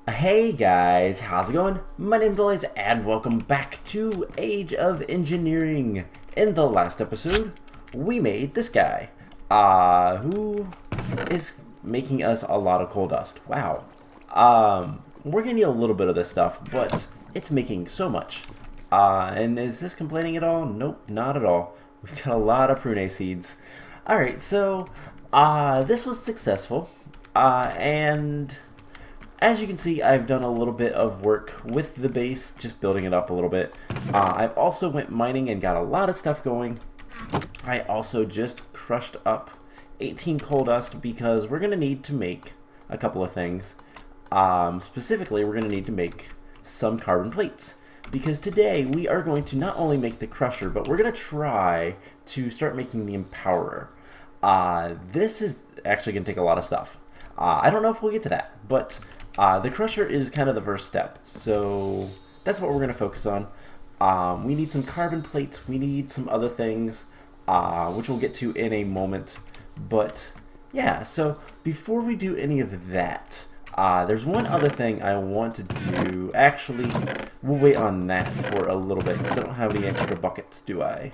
Hey guys, how's it going? My name's Blaze and welcome back to Age of Engineering. In the last episode, we made this guy, who is making us a lot of coal dust. Wow. We're gonna need a little bit of this stuff, but it's making so much. And is this complaining at all? Nope, not at all. We've got a lot of prune seeds. Alright, so, this was successful, and as you can see, I've done a little bit of work with the base, just building it up a little bit. I've also went mining and got a lot of stuff going. I also just crushed up 18 coal dust because we're going to need to make a couple of things. Specifically, we're going to need to make some carbon plates. Because today we are going to not only make the crusher, but we're going to try to start making the empowerer. This is actually going to take a lot of stuff. I don't know if we'll get to that, but the crusher is kind of the first step, so that's what we're going to focus on. We need some carbon plates, we need some other things, which we'll get to in a moment. But yeah, so before we do any of that, there's one other thing I want to do. Actually, we'll wait on that for a little bit, because I don't have any extra buckets, do I?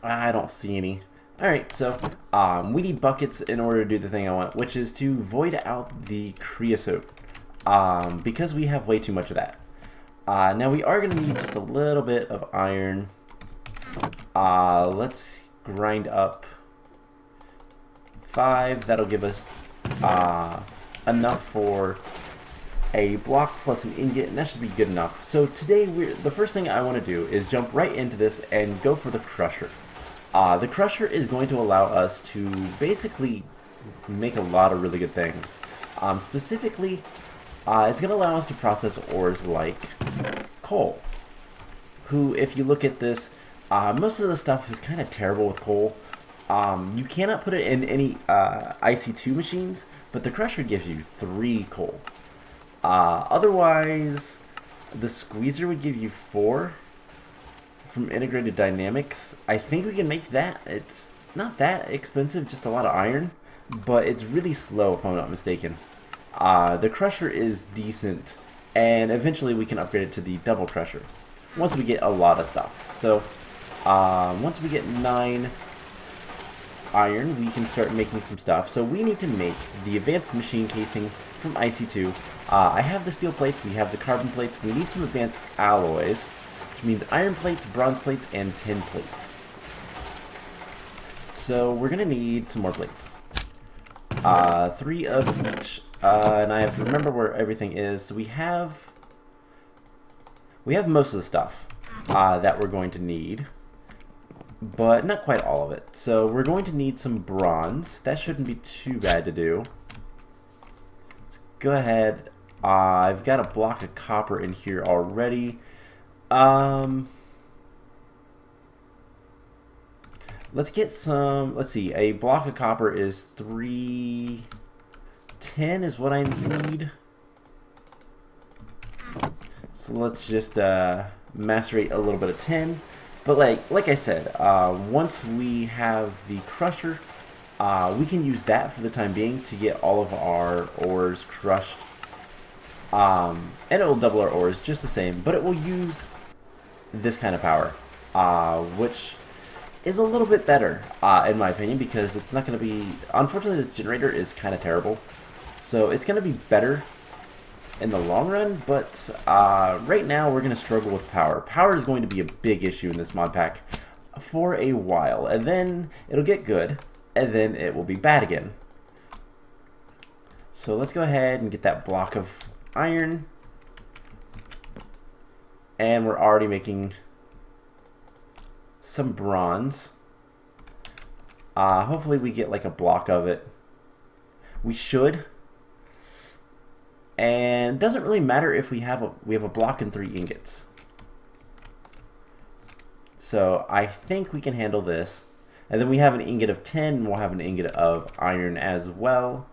I don't see any. Alright, so we need buckets in order to do the thing I want, which is to void out the creosote, because we have way too much of that. Now we are going to need just a little bit of iron. Let's grind up 5. That'll give us enough for a block plus an ingot, and that should be good enough. So today, the first thing I want to do is jump right into this and go for the crusher. The crusher is going to allow us to basically make a lot of really good things. Specifically, it's going to allow us to process ores like coal. Who, if you look at this, most of the stuff is kind of terrible with coal. You cannot put it in any IC2 machines, but the crusher gives you 3 coal. Otherwise, the squeezer would give you 4. From Integrated Dynamics. I think we can make that. It's not that expensive, just a lot of iron, but it's really slow if I'm not mistaken. The crusher is decent, and eventually we can upgrade it to the double crusher once we get a lot of stuff. So once we get 9 iron, we can start making some stuff. So we need to make the advanced machine casing from IC2. I have the steel plates, we have the carbon plates, we need some advanced alloys, means iron plates, bronze plates, and tin plates. So we're gonna need some more plates. 3 of each, and I have to remember where everything is. So we have most of the stuff that we're going to need, but not quite all of it. So we're going to need some bronze. That shouldn't be too bad to do. Let's go ahead. I've got a block of copper in here already. Let's get some, let's see, a block of copper is 310 is what I need. So let's just macerate a little bit of tin. But like I said, once we have the crusher, we can use that for the time being to get all of our ores crushed. And it will double our ores just the same, but it will use this kind of power, which is a little bit better, in my opinion, because it's not going to be... Unfortunately, this generator is kind of terrible, so it's going to be better in the long run, but right now we're going to struggle with power. Power is going to be a big issue in this mod pack for a while, and then it'll get good, and then it will be bad again. So let's go ahead and get that block of iron. And we're already making some bronze. Hopefully we get like a block of it. We should. And it doesn't really matter if we have a block and 3 ingots. So I think we can handle this. And then we have an ingot of tin, and we'll have an ingot of iron as well.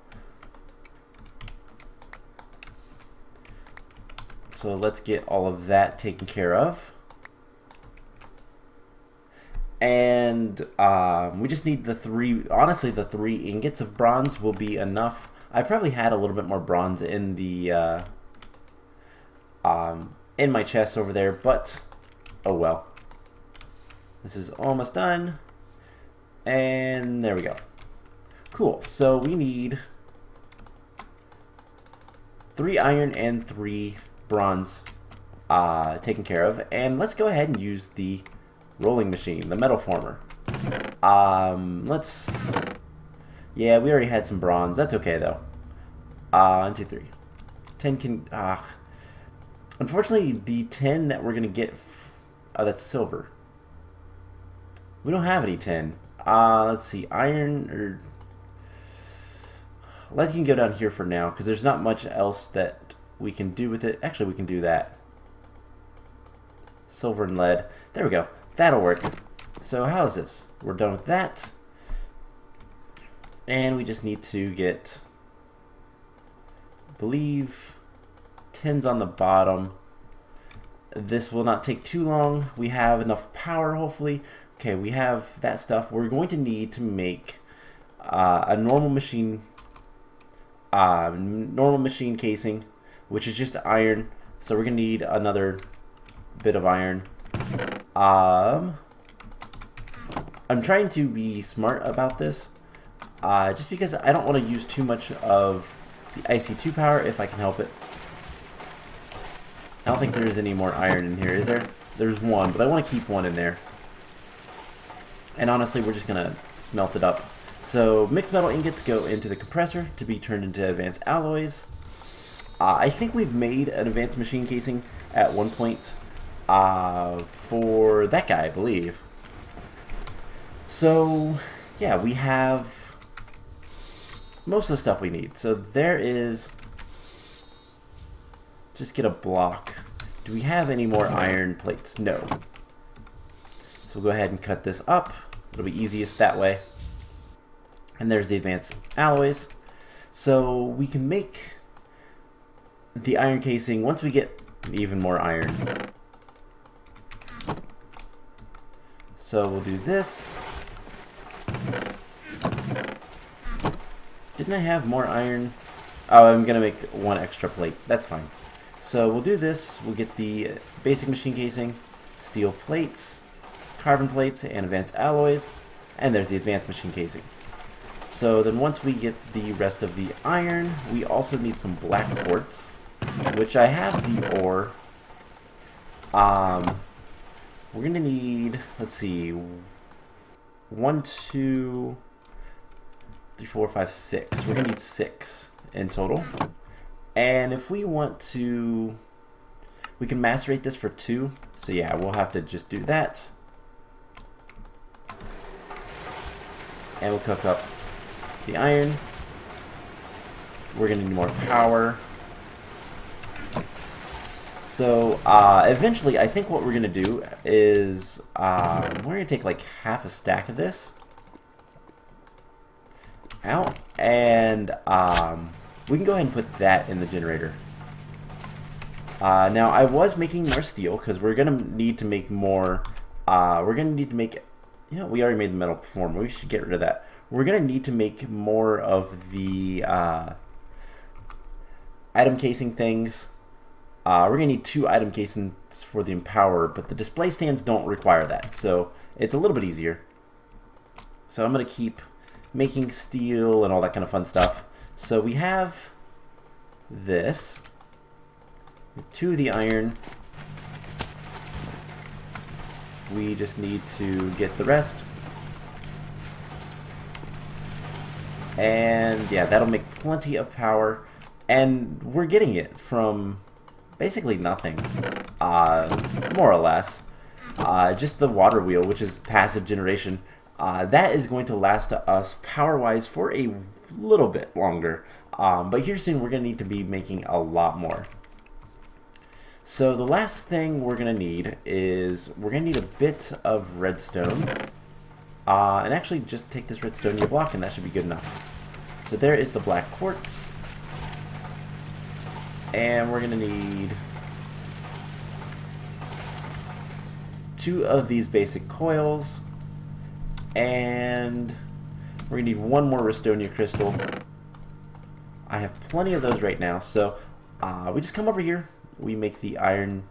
So let's get all of that taken care of. And we just need the 3, honestly the 3 ingots of bronze will be enough. I probably had a little bit more bronze in the in my chest over there, but oh well. This is almost done, and there we go. Cool. So we need 3 iron and 3 bronze taken care of, and let's go ahead and use the rolling machine, the metal former. Yeah, we already had some bronze. That's okay though. 1, 2, 3. 10 can. Unfortunately, the 10 that we're gonna get. Oh, that's silver. We don't have any 10. Let's see, iron or. Lead can go down here for now because there's not much else that we can do with it. Actually, we can do that. Silver and lead. There we go. That'll work. So how's this? We're done with that. And we just need to get, I believe, 10s on the bottom. This will not take too long. We have enough power, hopefully. Okay, we have that stuff. We're going to need to make a normal machine casing, which is just iron. So we're going to need another bit of iron. I'm trying to be smart about this, just because I don't want to use too much of the IC2 power if I can help it. I don't think there's any more iron in here, is there? There's one, but I want to keep one in there. And honestly, we're just going to smelt it up. So mixed metal ingots go into the compressor to be turned into advanced alloys. I think we've made an advanced machine casing at one point for that guy, I believe. So yeah, we have most of the stuff we need. So there is, just get a block. Do we have any more iron plates? No. So we'll go ahead and cut this up. It'll be easiest that way. And there's the advanced alloys. So we can make the iron casing once we get even more iron. So we'll do this. Didn't I have more iron? Oh, I'm gonna make 1 extra plate. That's fine. So we'll do this. We'll get the basic machine casing, steel plates, carbon plates, and advanced alloys. And there's the advanced machine casing. So then once we get the rest of the iron, we also need some black quartz, which I have the ore. We're gonna need, let's see, 1, 2, 3, 4, 5, 6. We're gonna need 6 in total. And if we want to, we can macerate this for 2. So yeah, we'll have to just do that. And we'll cook up the iron. We're gonna need more power. So eventually, I think what we're gonna do is we're gonna take like half a stack of this out, and we can go ahead and put that in the generator. Now I was making more steel because we're gonna need to make more. We're gonna need to make. You know, we already made the metal form. We should get rid of that. We're gonna need to make more of the item casing things. We're gonna need 2 item casings for the Empower, but the display stands don't require that, so it's a little bit easier. So I'm gonna keep making steel and all that kind of fun stuff. So we have this. 2 of the iron. We just need to get the rest. And yeah, that'll make plenty of power. And we're getting it from basically nothing, more or less. Just the water wheel, which is passive generation. That is going to last us power-wise for a little bit longer. But here soon we're going to need to be making a lot more. So the last thing we're going to need is we're going to need a bit of redstone. And actually just take this redstone to your block and that should be good enough. So there is the black quartz. And we're going to need 2 of these basic coils. And we're going to need 1 more Restonia crystal. I have plenty of those right now, so we just come over here, we make the iron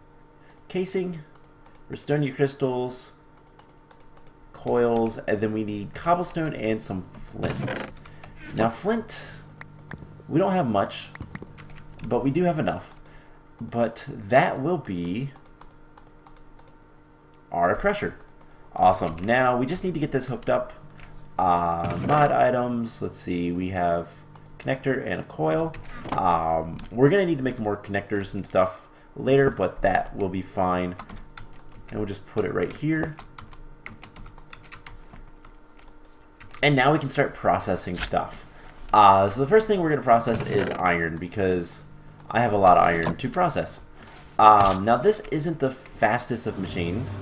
casing, redstone crystals, coils, and then we need cobblestone and some flint. Now flint, we don't have much, but we do have enough. But that will be our crusher. Awesome. Now we just need to get this hooked up. Mod items, let's see, we have connector and a coil. We're gonna need to make more connectors and stuff later, but that will be fine. And we'll just put it right here. And now we can start processing stuff. So the first thing we're gonna process is iron, because I have a lot of iron to process. Now this isn't the fastest of machines,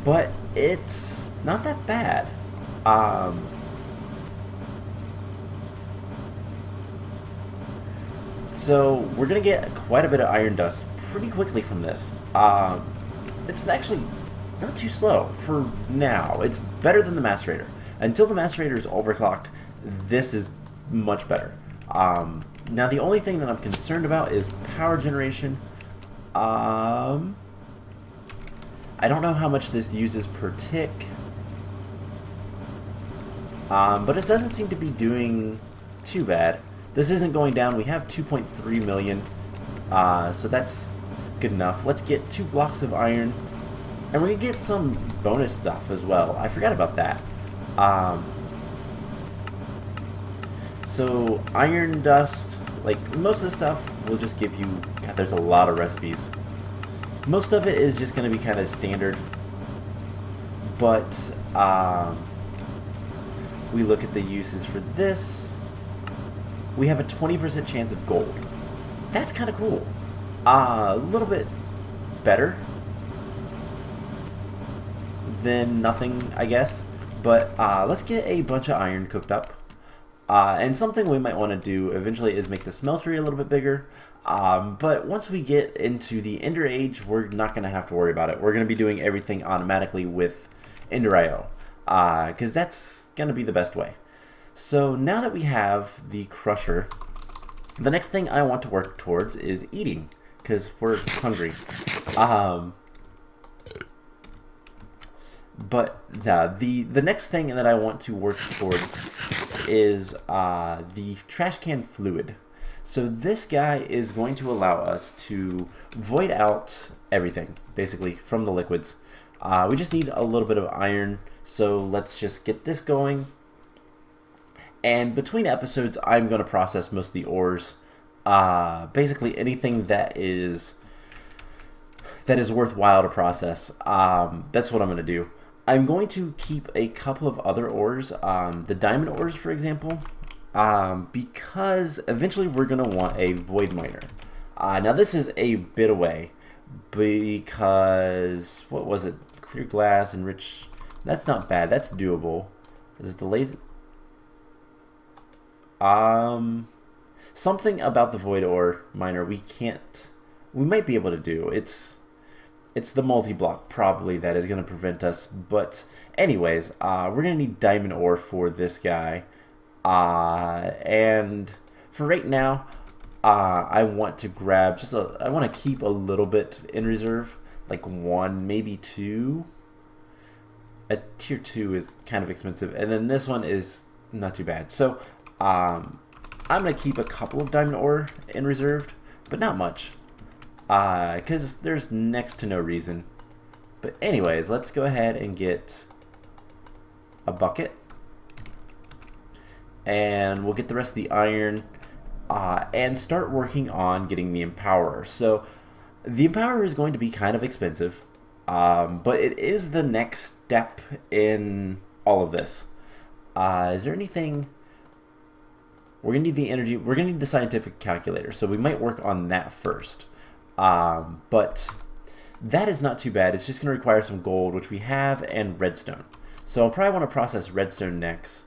but it's not that bad. So we're gonna get quite a bit of iron dust pretty quickly from this. It's actually not too slow for now. It's better than the macerator. Until the macerator is overclocked, this is much better. Now the only thing that I'm concerned about is power generation. I don't know how much this uses per tick. But it doesn't seem to be doing too bad. This isn't going down. We have 2.3 million. So that's good enough. Let's get 2 blocks of iron. And we're going to get some bonus stuff as well. I forgot about that. So iron dust, like most of the stuff will just give you, God, there's a lot of recipes. Most of it is just going to be kind of standard, but we look at the uses for this. We have a 20% chance of gold. That's kind of cool. A little bit better than nothing, I guess, but let's get a bunch of iron cooked up. And something we might want to do eventually is make the smeltery a little bit bigger. But once we get into the Ender Age, we're not going to have to worry about it. We're going to be doing everything automatically with Ender.io, because that's going to be the best way. So now that we have the crusher, the next thing I want to work towards is eating, because we're hungry. But the next thing that I want to work towards is the trash can fluid. So this guy is going to allow us to void out everything, basically, from the liquids. We just need a little bit of iron, so let's just get this going. And between episodes, I'm going to process most of the ores. Basically anything that is worthwhile to process. That's what I'm going to do. I'm going to keep a couple of other ores, the diamond ores, for example, because eventually we're going to want a void miner. Now this is a bit away, because, what was it? Clear glass, enrich. That's not bad. That's doable. Is it the lazy? Something about the void ore miner we might be able to do. It's the multi-block probably that is going to prevent us. But anyways, we're going to need diamond ore for this guy. And for right now, I want to grab I want to keep a little bit in reserve. Like 1, maybe 2. A tier 2 is kind of expensive. And then this one is not too bad. So I'm going to keep a couple of diamond ore in reserved, but not much. Because there's next to no reason. But anyways, let's go ahead and get a bucket. And we'll get the rest of the iron and start working on getting the empowerer. So the empowerer is going to be kind of expensive, but it is the next step in all of this. Is there anything... We're going to need the energy. We're going to need the scientific calculator, so we might work on that first. But that is not too bad. It's just going to require some gold, which we have, and redstone. So I'll probably want to process redstone next,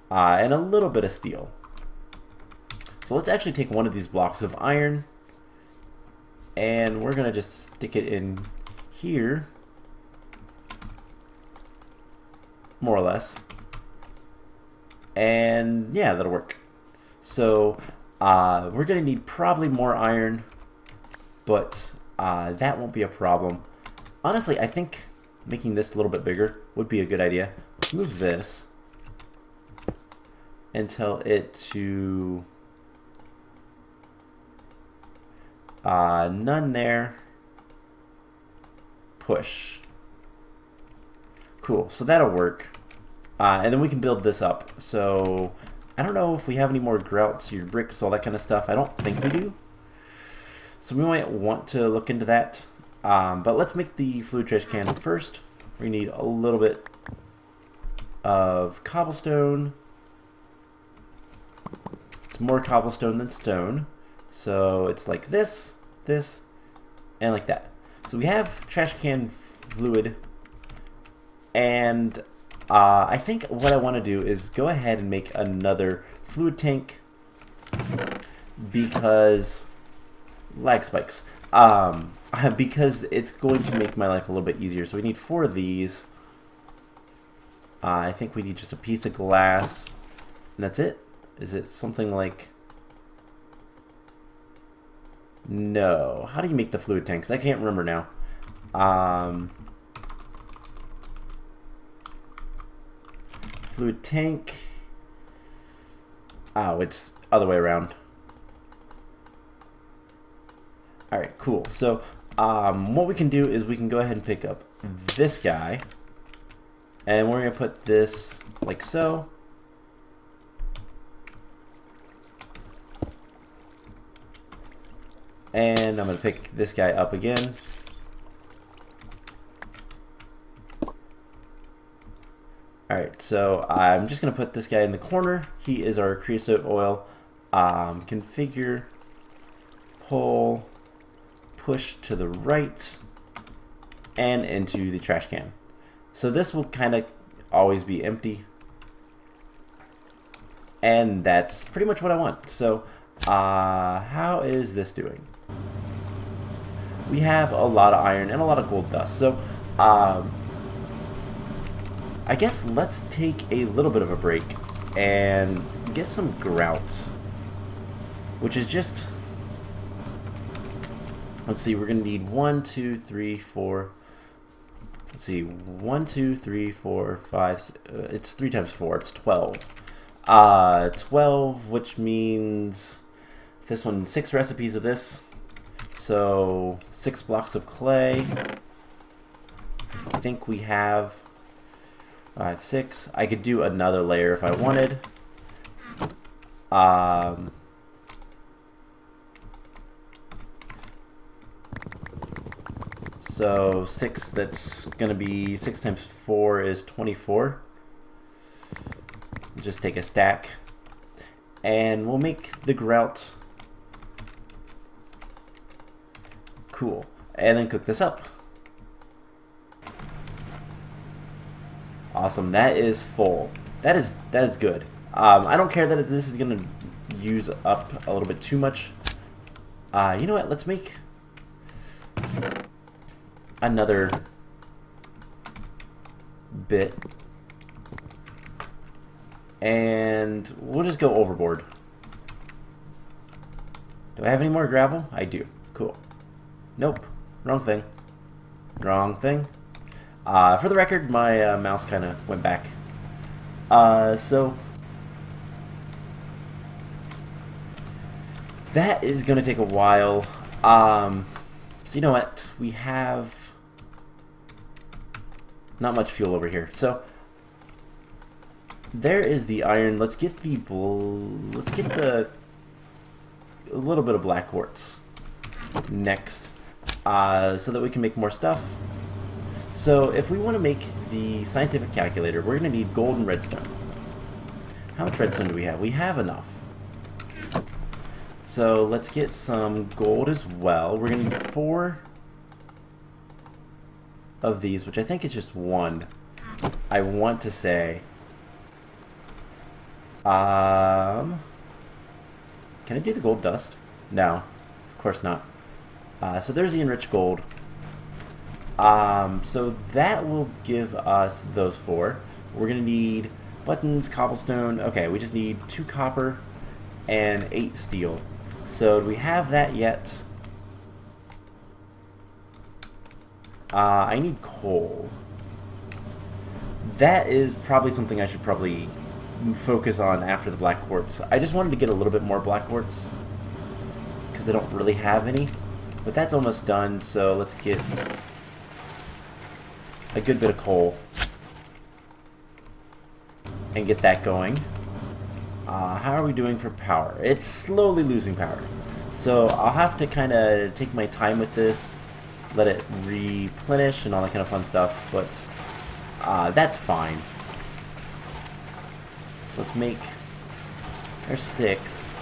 and a little bit of steel. So let's actually take one of these blocks of iron, and we're going to just stick it in here, more or less. And yeah, that'll work. So We're going to need probably more iron, but that won't be a problem. Honestly, I think making this a little bit bigger would be a good idea. Let's move this and tell it to none there. Push. Cool, so that'll work. And then we can build this up. So I don't know if we have any more grout, seared bricks, all that kind of stuff. I don't think we do. So we might want to look into that. But let's make the fluid trash can first. We need a little bit of cobblestone. It's more cobblestone than stone. So it's like this, this, and like that. So we have trash can fluid. And I think what I want to do is go ahead and make another fluid tank because lag spikes. Because it's going to make my life a little bit easier. So we need 4 of these. I think we need just a piece of glass, and that's it. Is it something like... No. How do you make the fluid tanks? I can't remember now. Fluid tank. Oh, it's other way around. Alright, cool. So, what we can do is we can go ahead and pick up this guy. And we're going to put this like so. And I'm going to pick this guy up again. Alright, so I'm just going to put this guy in the corner. He is our creosote oil. Configure, pull, push to the right, and into the trash can. So this will kind of always be empty. And that's pretty much what I want. So, how is this doing? We have a lot of iron and a lot of gold dust. So, I guess let's take a little bit of a break and get some grout, which is just, let's see, we're gonna need 1, 2, 3, 4. Let's see, 1, 2, 3, 4, 5. It's 3 times 4. It's 12. 12, which means this one 6 recipes of this. So 6 blocks of clay. I think we have 5, 6. I could do another layer if I wanted. So 6, that's going to be 6 times 4 is 24. Just take a stack. And we'll make the grout. Cool. And then cook this up. Awesome. That is full. That is good. I don't care that this is going to use up a little bit too much. You know what? Let's make another bit, and we'll just go overboard. Do I have any more gravel? I do. Cool. Nope. Wrong thing. Wrong thing. For the record, my mouse kind of went back. So that is going to take a while. So you know what? We have not much fuel over here. So there is the iron. Let's get the a little bit of black quartz next, so that we can make more stuff. So if we want to make the scientific calculator, we're going to need gold and redstone. How much redstone do we have? We have enough. So let's get some gold as well. We're going to need 4 of these, which I think is just 1. I want to say. Can I do the gold dust? No, of course not. So there's the enriched gold. So that will give us those 4. We're going to need buttons, cobblestone. Okay, we just need 2 copper and 8 steel. So do we have that yet? I need coal. That is probably something I should probably focus on after the black quartz. I just wanted to get a little bit more black quartz because I don't really have any. But that's almost done, so let's get a good bit of coal and get that going. How are we doing for power? It's slowly losing power. So I'll have to kind of take my time with this, let it replenish and all that kind of fun stuff, but that's fine. So let's make, there's 6,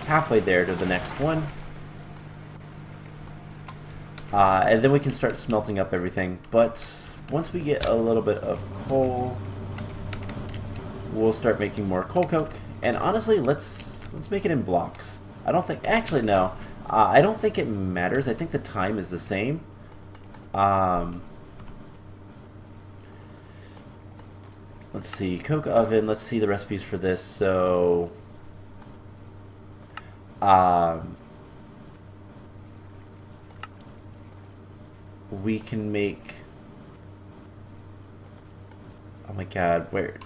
halfway there to the next one. And then we can start smelting up everything, but once we get a little bit of coal, we'll start making more coal coke. And honestly, let's make it in blocks. I don't think, actually no, I don't think it matters. I think the time is the same. Let's see, coke oven, let's see the recipes for this. So we can make, oh my god, where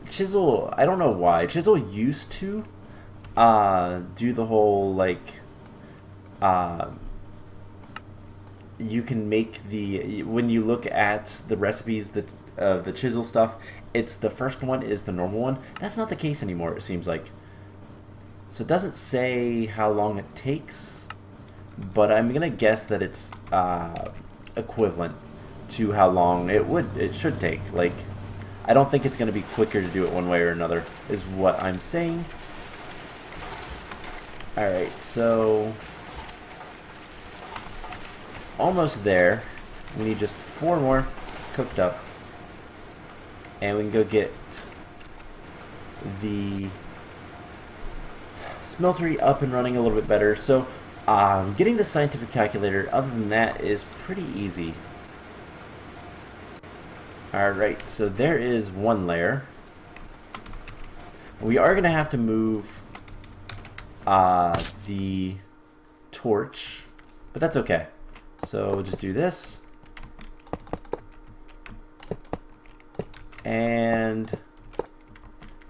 Chisel, I don't know why Chisel used to do the whole like you can make the, when you look at the recipes that the Chisel stuff, it's the first one is the normal one. That's not the case anymore, it seems like. So it doesn't say how long it takes, but I'm gonna guess that it's equivalent to how long it should take. Like, I don't think it's gonna be quicker to do it one way or another, is what I'm saying. Alright, so almost there. We need just 4 more cooked up, and we can go get the smeltery up and running a little bit better. So getting the scientific calculator, other than that, is pretty easy. Alright, so there is 1 layer. We are going to have to move the torch, but that's okay. So we'll just do this. And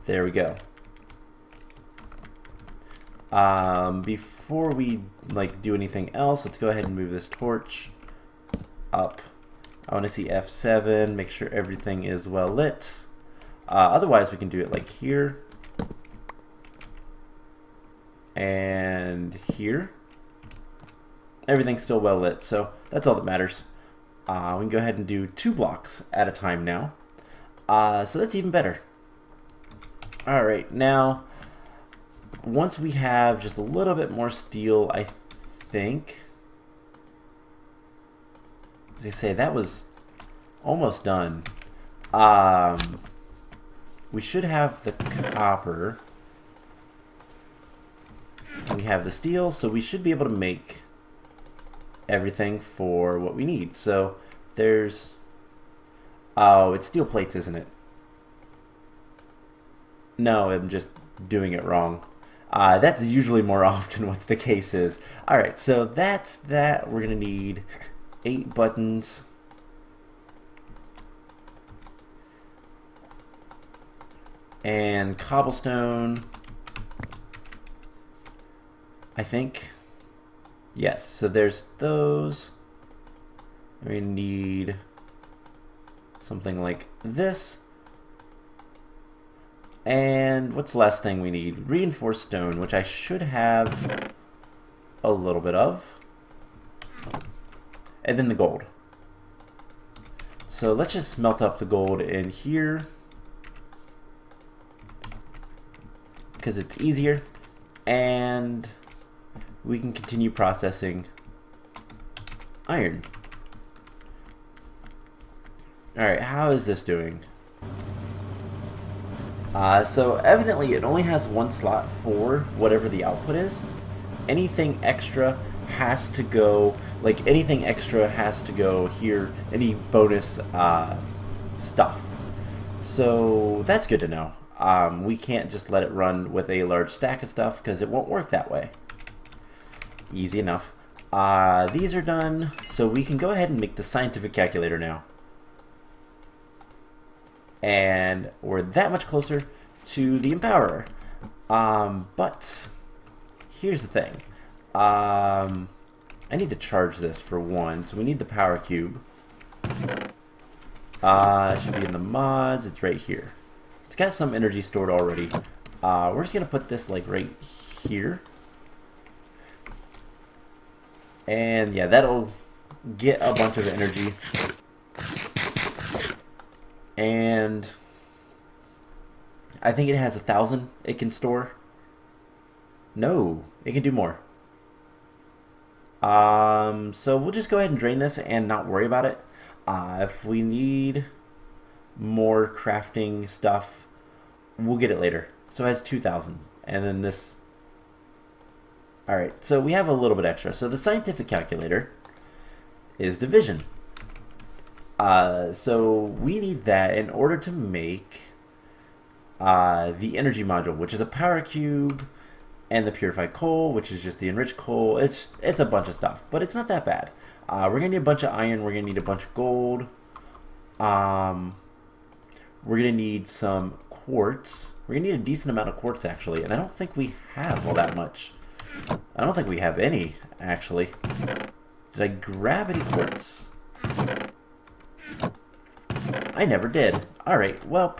there we go. Before we do anything else, let's go ahead and move this torch up. I want to see F7, make sure everything is well lit. Otherwise we can do it like here and here. Everything's still well lit, so that's all that matters. We can go ahead and do 2 blocks at a time now. So that's even better. Alright, now once we have just a little bit more steel, I think, as I say, that was almost done. We should have the copper. We have the steel, so we should be able to make everything for what we need. So there's, oh, it's steel plates, isn't it? No, I'm just doing it wrong. That's usually more often what the case is. Alright, so that's that. We're going to need 8 buttons. And cobblestone, I think. Yes, so there's those. We need something like this. And what's the last thing we need? Reinforced stone, which I should have a little bit of. And then the gold. So let's just melt up the gold in here, because it's easier. And we can continue processing iron. Alright, how is this doing? So evidently it only has 1 slot for whatever the output is. Anything extra has to go, anything extra has to go here, any bonus stuff. So that's good to know. We can't just let it run with a large stack of stuff because it won't work that way. Easy enough. These are done, so we can go ahead and make the scientific calculator now. And we're that much closer to the Empowerer. But here's the thing. I need to charge this for one, so we need the power cube. It should be in the mods. It's right here. It's got some energy stored already. We're just gonna put this like right here. And yeah, that'll get a bunch of energy. And I think it has 1,000 it can store. No, it can do more. So we'll just go ahead and drain this and not worry about it. If we need more crafting stuff, we'll get it later. So it has 2,000. And then this... Alright, so we have a little bit extra. So the scientific calculator is division. So we need that in order to make the energy module, which is a power cube, and the purified coal, which is just the enriched coal. It's a bunch of stuff, but it's not that bad. We're gonna need a bunch of iron. We're gonna need a bunch of gold. We're gonna need some quartz. We're gonna need a decent amount of quartz actually, and I don't think we have all that much. I don't think we have any actually. Did I grab any quartz? I never did. All right, well,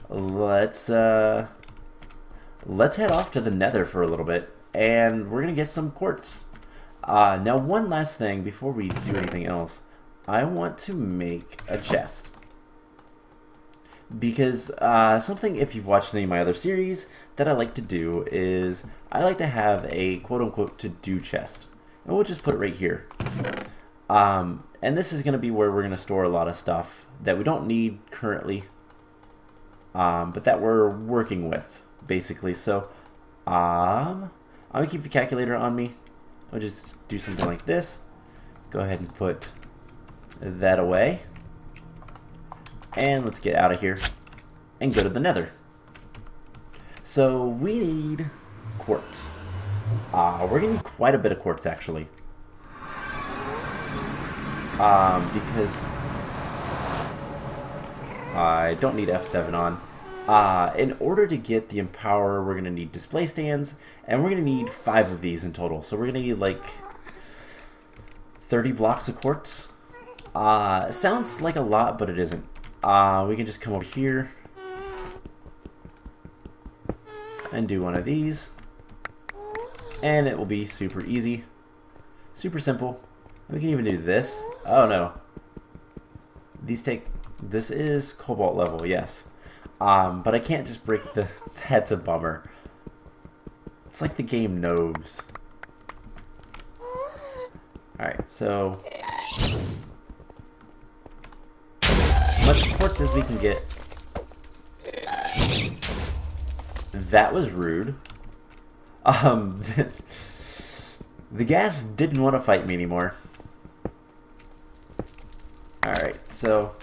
let's head off to the Nether for a little bit, and we're gonna get some quartz. Now, one last thing before we do anything else, I want to make a chest. Because something, if you've watched any of my other series, that I like to do is I like to have a quote-unquote to-do chest. And we'll just put it right here. And this is going to be where we're going to store a lot of stuff that we don't need currently, but that we're working with, basically. So, I'm going to keep the calculator on me. I'll just do something like this. Go ahead and put that away. And let's get out of here and go to the Nether. So we need quartz. We're going to need quite a bit of quartz, actually. Because I don't need F7 on. In order to get the Empower, we're going to need display stands, and we're going to need 5 of these in total. So we're going to need like 30 blocks of quartz. It sounds like a lot, but it isn't. We can just come over here and do one of these, and it will be super easy, super simple. We can even do this. Oh no, this is cobalt level, yes, but I can't just break the... That's a bummer. It's like the game knows. Alright, so much quartz as we can get. That was rude. The gas didn't want to fight me anymore. Alright, so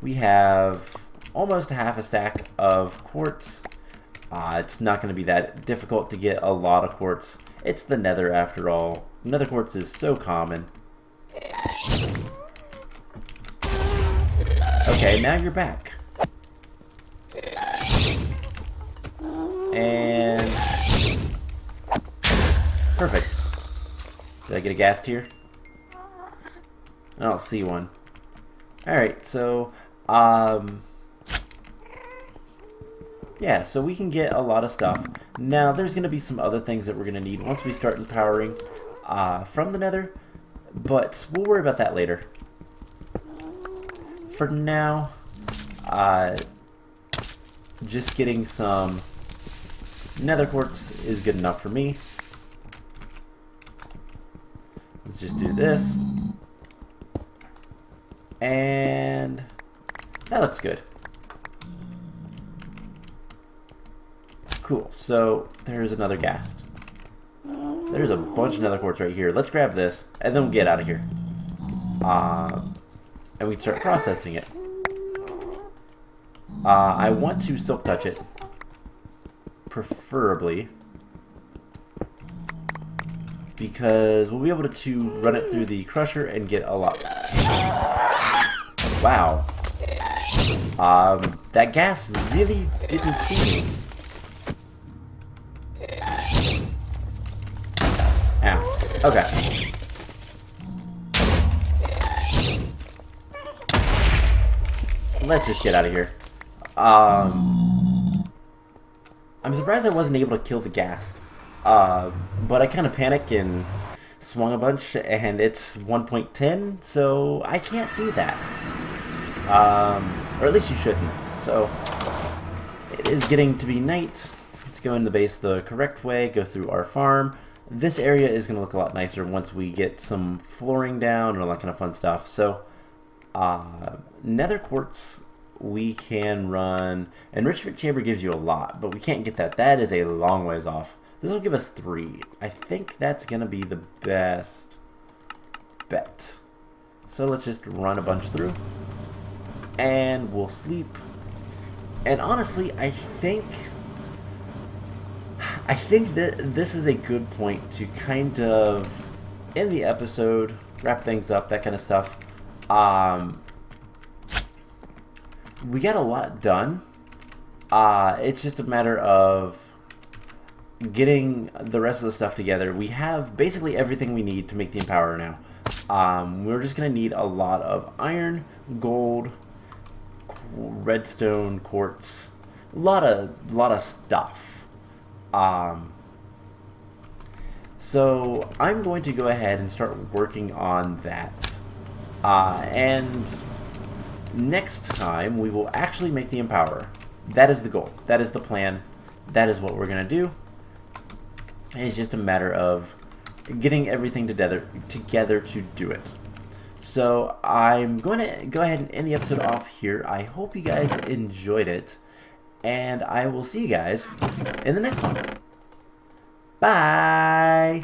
we have almost half a stack of quartz. It's not going to be that difficult to get a lot of quartz. It's the Nether after all. Nether quartz is so common. Okay, now you're back. And... perfect. Did I get a gas tier? I don't see one. Alright, so... yeah, so we can get a lot of stuff. Now, there's going to be some other things that we're going to need once we start empowering from the Nether, but we'll worry about that later. For now, just getting some Nether quartz is good enough for me. Let's just do this. And that looks good. Cool, so there's another ghast. There's a bunch of Nether quartz right here. Let's grab this, and then we'll get out of here. And we can start processing it. I want to silk touch it, preferably, because we'll be able to run it through the crusher and get a lot. Wow. That gas really didn't see me. Ow. Okay. Let's just get out of here. I'm surprised I wasn't able to kill the ghast. But I kind of panicked and swung a bunch, and it's 1.10, so I can't do that. Or at least you shouldn't. So, it is getting to be night. Let's go in the base the correct way, go through our farm. This area is going to look a lot nicer once we get some flooring down and all that kind of fun stuff. So, nether quartz, we can run. Enrichment chamber gives you a lot, but we can't get that. That is a long ways off. This will give us 3. I think that's going to be the best bet. So let's just run a bunch through. And we'll sleep. And honestly, I think that this is a good point to kind of end the episode, wrap things up, that kind of stuff. We got a lot done. It's just a matter of getting the rest of the stuff together. We have basically everything we need to make the Empower now. We're just going to need a lot of iron, gold, redstone, quartz, a lot of stuff. So I'm going to go ahead and start working on that. And next time we will actually make the Empower. That is the goal. That is the plan. That is what we're going to do. It's just a matter of getting everything together to do it. So I'm going to go ahead and end the episode off here. I hope you guys enjoyed it, and I will see you guys in the next one. Bye!